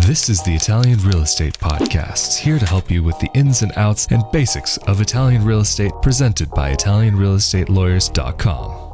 This is the Italian Real Estate Podcast, here to help you with the ins and outs and basics of Italian real estate, presented by ItalianRealEstateLawyers.com.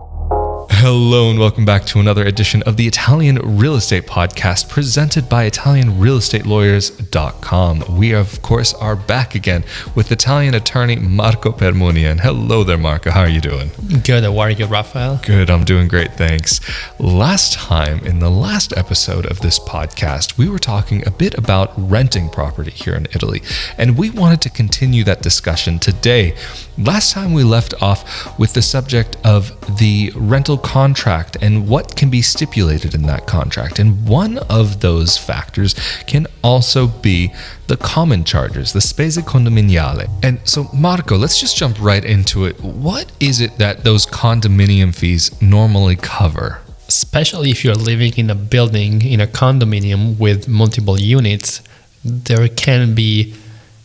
Hello and welcome back to another edition of the Italian Real Estate Podcast, presented by ItalianRealEstateLawyers.com. We, of course, are back again with Italian attorney Marco Permunian. Hello there, Marco. How are you doing? Good. How are you, Rafael? Good. I'm doing great, thanks. Last time, in the last episode of this podcast, we were talking a bit about renting property here in Italy, and we wanted to continue that discussion today. Last time we left off with the subject of the rental contract and what can be stipulated in that contract. And one of those factors can also be the common charges, the spese condominiali. And so, Marco, let's just jump right into it. What is it that those condominium fees normally cover? Especially if you're living in a building, in a condominium with multiple units, there can be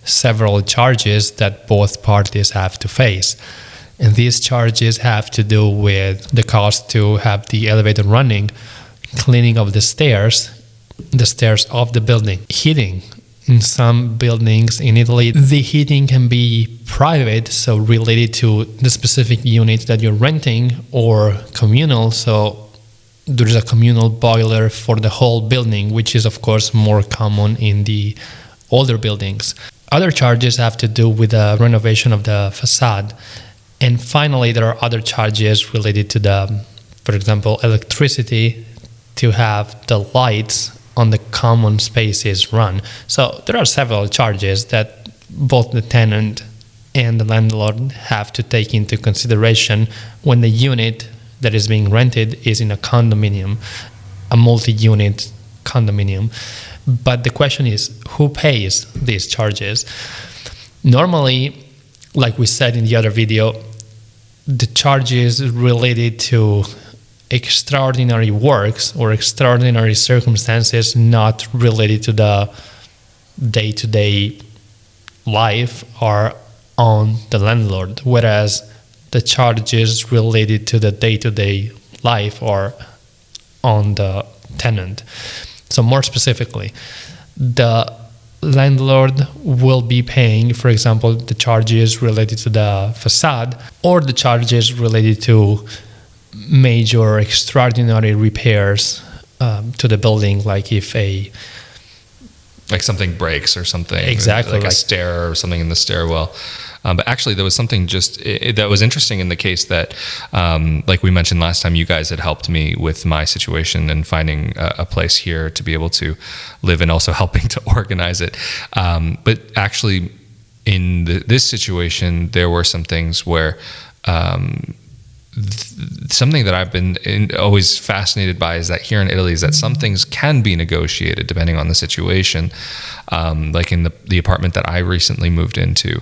several charges that both parties have to face. And these charges have to do with the cost to have the elevator running, cleaning of the stairs of the building, heating. In some buildings in Italy, the heating can be private, so related to the specific unit that you're renting, or communal, so there's a communal boiler for the whole building, which is of course more common in the older buildings. Other charges have to do with the renovation of the facade. And finally, there are other charges related to for example, electricity, to have the lights on the common spaces run. So there are several charges that both the tenant and the landlord have to take into consideration when the unit that is being rented is in a condominium, a multi-unit condominium. But the question is, who pays these charges? Normally, like we said in the other video, the charges related to extraordinary works or extraordinary circumstances not related to the day-to-day life are on the landlord, whereas the charges related to the day-to-day life are on the tenant. So more specifically, the landlord will be paying, for example, the charges related to the facade or the charges related to major extraordinary repairs to the building, like if something breaks or something. Exactly. Like a stair or something in the stairwell. But actually, there was something that was interesting in the case that, like we mentioned last time, you guys had helped me with my situation and finding a place here to be able to live and also helping to organize it. But actually, in this situation, there were some things where something that I've been always fascinated by is that here in Italy is that some things can be negotiated depending on the situation. Like in the apartment that I recently moved into,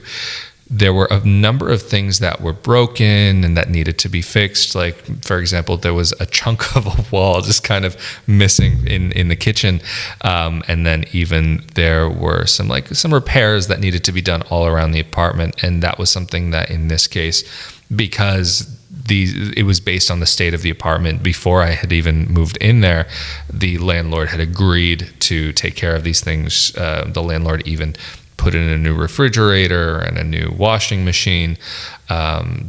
there were a number of things that were broken and that needed to be fixed. Like, for example, there was a chunk of a wall just kind of missing in the kitchen. And then even there were some repairs that needed to be done all around the apartment. And that was something that in this case, because it was based on the state of the apartment before I had even moved in there, the landlord had agreed to take care of these things. The landlord even put in a new refrigerator and a new washing machine,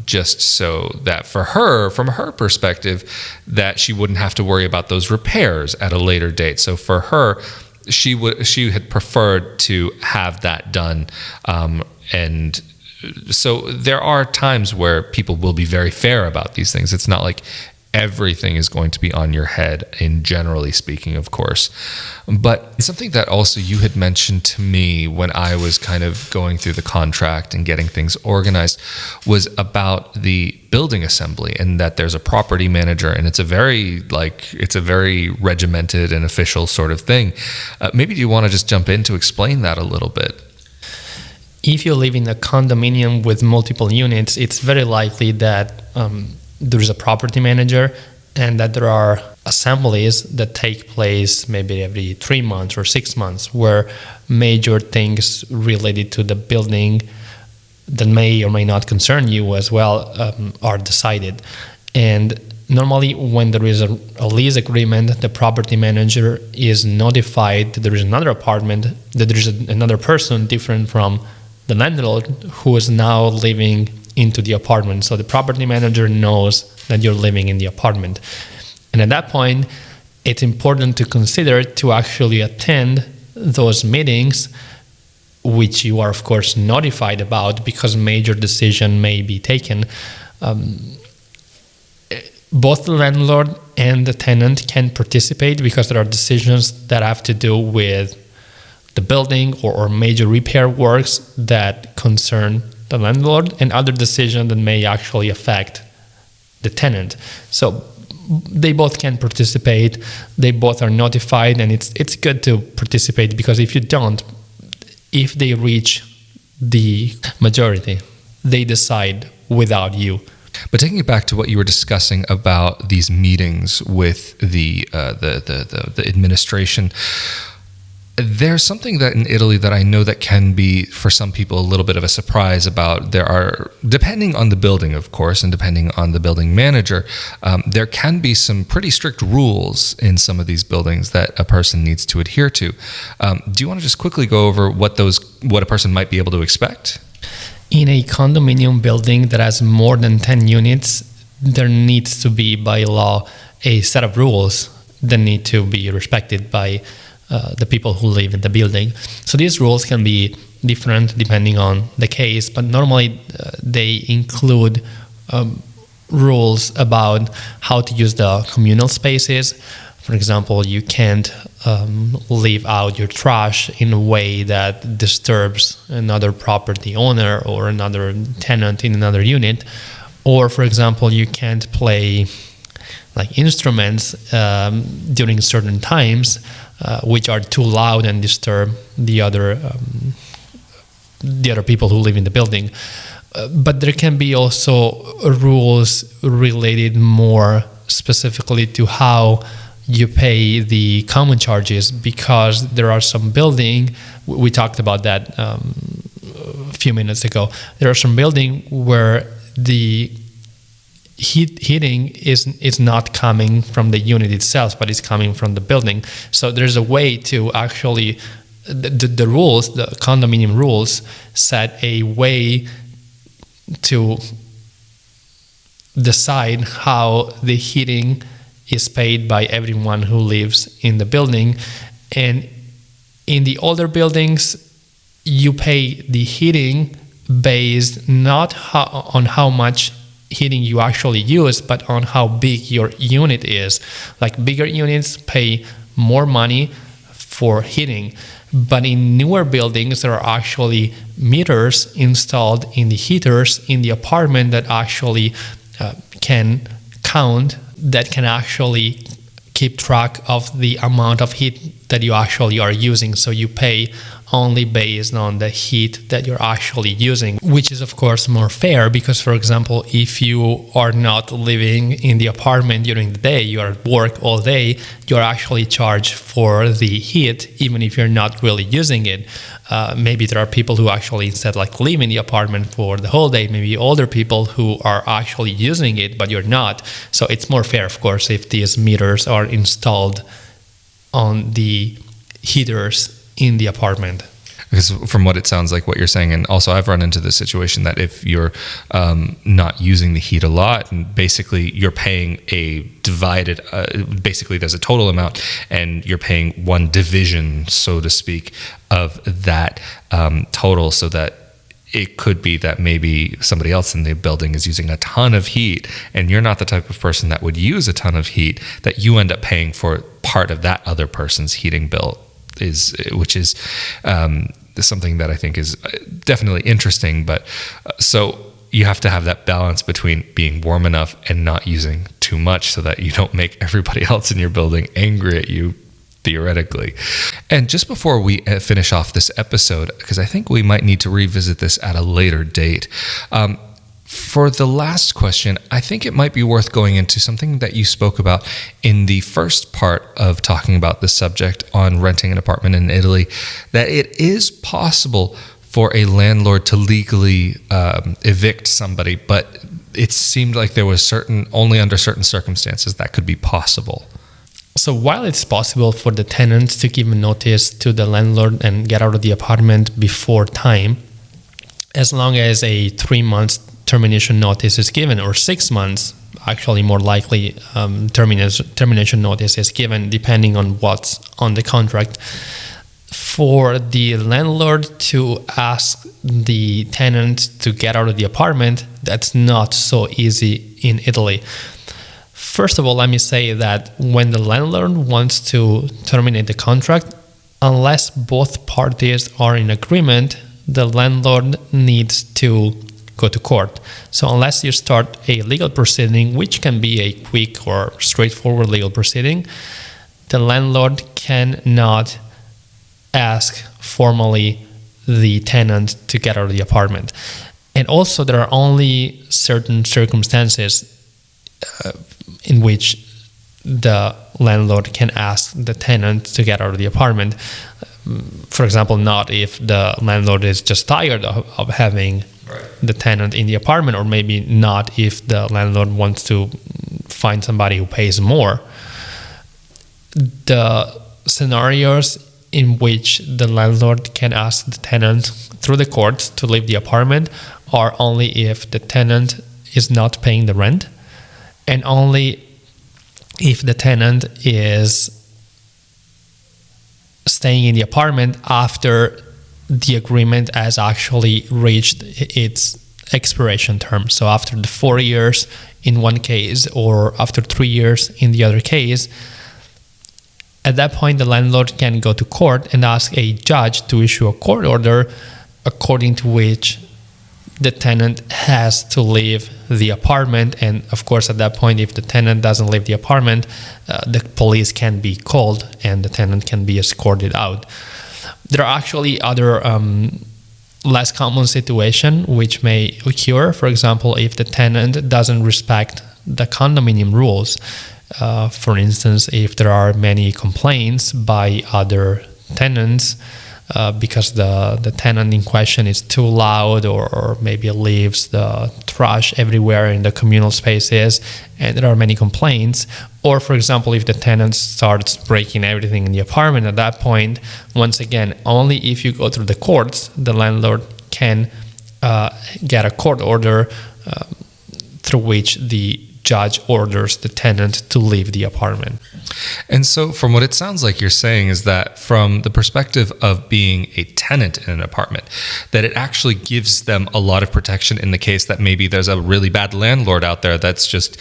just so that for her, from her perspective, that she wouldn't have to worry about those repairs at a later date. So for her, she had preferred to have that done, and so there are times where people will be very fair about these things. It's not like everything is going to be on your head, in generally speaking, of course. But something that also you had mentioned to me when I was kind of going through the contract and getting things organized was about the building assembly, and that there's a property manager, and it's a very regimented and official sort of thing. Maybe do you want to just jump in to explain that a little bit? If you live in a condominium with multiple units, it's very likely that there's a property manager and that there are assemblies that take place maybe every 3 months or 6 months, where major things related to the building that may or may not concern you as well are decided. And normally when there is a lease agreement, the property manager is notified that there is another apartment, that there is another person different from the landlord who is now living into the apartment. So the property manager knows that you're living in the apartment. And at that point, it's important to consider to actually attend those meetings, which you are, of course, notified about because major decision may be taken. Both the landlord and the tenant can participate because there are decisions that have to do with the building or major repair works that concern the landlord, and other decisions that may actually affect the tenant. So they both can participate, they both are notified, and it's good to participate, because if you don't, if they reach the majority, they decide without you. But taking it back to what you were discussing about these meetings with the administration, there's something that in Italy that I know that can be, for some people, a little bit of a surprise about. There are, depending on the building, of course, and depending on the building manager, there can be some pretty strict rules in some of these buildings that a person needs to adhere to. Do you want to just quickly go over what a person might be able to expect? In a condominium building that has more than 10 units, there needs to be, by law, a set of rules that need to be respected by the people who live in the building. So these rules can be different depending on the case, but normally they include rules about how to use the communal spaces. For example, you can't leave out your trash in a way that disturbs another property owner or another tenant in another unit. Or, for example, you can't play like instruments during certain times, which are too loud and disturb the other people who live in the building. But there can be also rules related more specifically to how you pay the common charges, because there are some building, we talked about that a few minutes ago, there are some building where the heating is not coming from the unit itself, but it's coming from the building. So there's a way to actually, the rules, the condominium rules set a way to decide how the heating is paid by everyone who lives in the building. And in the older buildings, you pay the heating based not on how much heating you actually use, but on how big your unit is. Like bigger units pay more money for heating, but in newer buildings there are actually meters installed in the heaters in the apartment that actually can count, that can actually keep track of the amount of heat that you actually are using. So you pay only based on the heat that you're actually using, which is of course more fair, because, for example, if you are not living in the apartment during the day, you are at work all day, you're actually charged for the heat even if you're not really using it. Maybe there are people who actually instead like live in the apartment for the whole day, maybe older people who are actually using it, but you're not. So it's more fair, of course, if these meters are installed on the heaters in the apartment. Because from what it sounds like, what you're saying, and also I've run into the situation that if you're not using the heat a lot, and basically you're paying a divided, basically there's a total amount, and you're paying one division, so to speak, of that total, so that it could be that maybe somebody else in the building is using a ton of heat, and you're not the type of person that would use a ton of heat, that you end up paying for part of that other person's heating bill. Which is something that I think is definitely interesting. But so you have to have that balance between being warm enough and not using too much, so that you don't make everybody else in your building angry at you, theoretically. And just before we finish off this episode, because I think we might need to revisit this at a later date, for the last question, I think it might be worth going into something that you spoke about in the first part of talking about the subject on renting an apartment in Italy, that it is possible for a landlord to legally evict somebody, but it seemed like there was only under certain circumstances that could be possible. So while it's possible for the tenant to give a notice to the landlord and get out of the apartment before time, as long as a 3 months termination notice is given, or 6 months, actually more likely termination notice is given, depending on what's on the contract, for the landlord to ask the tenant to get out of the apartment, that's not so easy in Italy. First of all, let me say that when the landlord wants to terminate the contract, unless both parties are in agreement, the landlord needs to go to court. So unless you start a legal proceeding, which can be a quick or straightforward legal proceeding, the landlord cannot ask formally the tenant to get out of the apartment. And also there are only certain circumstances in which the landlord can ask the tenant to get out of the apartment. For example, not if the landlord is just tired of having the tenant in the apartment, or maybe not if the landlord wants to find somebody who pays more. The scenarios in which the landlord can ask the tenant through the courts to leave the apartment are only if the tenant is not paying the rent, and only if the tenant is staying in the apartment after the agreement has actually reached its expiration term. So after the 4 years in one case, or after 3 years in the other case, at that point the landlord can go to court and ask a judge to issue a court order according to which the tenant has to leave the apartment. And of course, at that point, if the tenant doesn't leave the apartment, the police can be called and the tenant can be escorted out. There are actually other less common situations which may occur. For example, if the tenant doesn't respect the condominium rules. For instance, if there are many complaints by other tenants because the tenant in question is too loud, or maybe leaves the trash everywhere in the communal spaces, and there are many complaints. Or, for example, if the tenant starts breaking everything in the apartment, at that point, once again, only if you go through the courts, the landlord can get a court order through which the judge orders the tenant to leave the apartment. And so from what it sounds like you're saying is that from the perspective of being a tenant in an apartment, that it actually gives them a lot of protection in the case that maybe there's a really bad landlord out there that's just,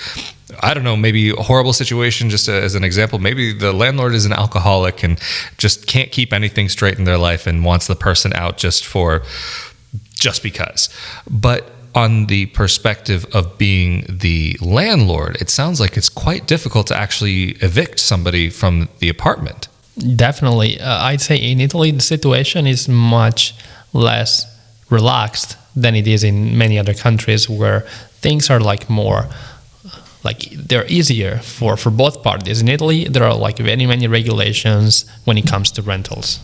I don't know, maybe a horrible situation. Just as an example, maybe the landlord is an alcoholic and just can't keep anything straight in their life and wants the person out just because. But on the perspective of being the landlord, it sounds like it's quite difficult to actually evict somebody from the apartment. Definitely. I'd say in Italy, the situation is much less relaxed than it is in many other countries, where things are they're easier for both parties. In Italy, there are many regulations when it comes to rentals.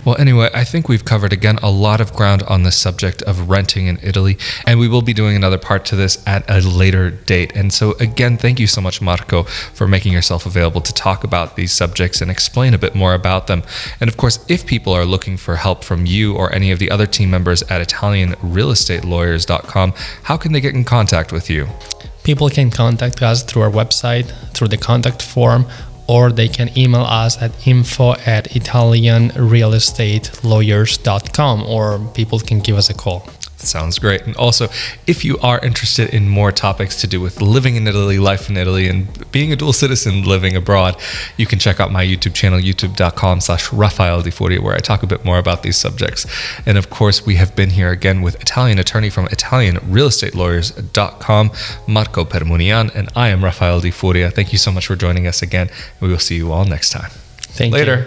Well, anyway, I think we've covered, again, a lot of ground on the subject of renting in Italy, and we will be doing another part to this at a later date. And so, again, thank you so much, Marco, for making yourself available to talk about these subjects and explain a bit more about them. And of course, if people are looking for help from you or any of the other team members at ItalianRealEstateLawyers.com, how can they get in contact with you? People can contact us through our website, through the contact form, or they can email us at info@ItalianRealEstateLawyers.com, or people can give us a call. Sounds great. And also, if you are interested in more topics to do with living in Italy, life in Italy, and being a dual citizen living abroad, you can check out my YouTube channel, youtube.com/Rafael Di Furia, where I talk a bit more about these subjects. And of course, we have been here again with Italian attorney from ItalianRealEstateLawyers.com, Marco Permunian, and I am Rafael Di Furia. Thank you so much for joining us again, and we will see you all next time. Thank you. Later.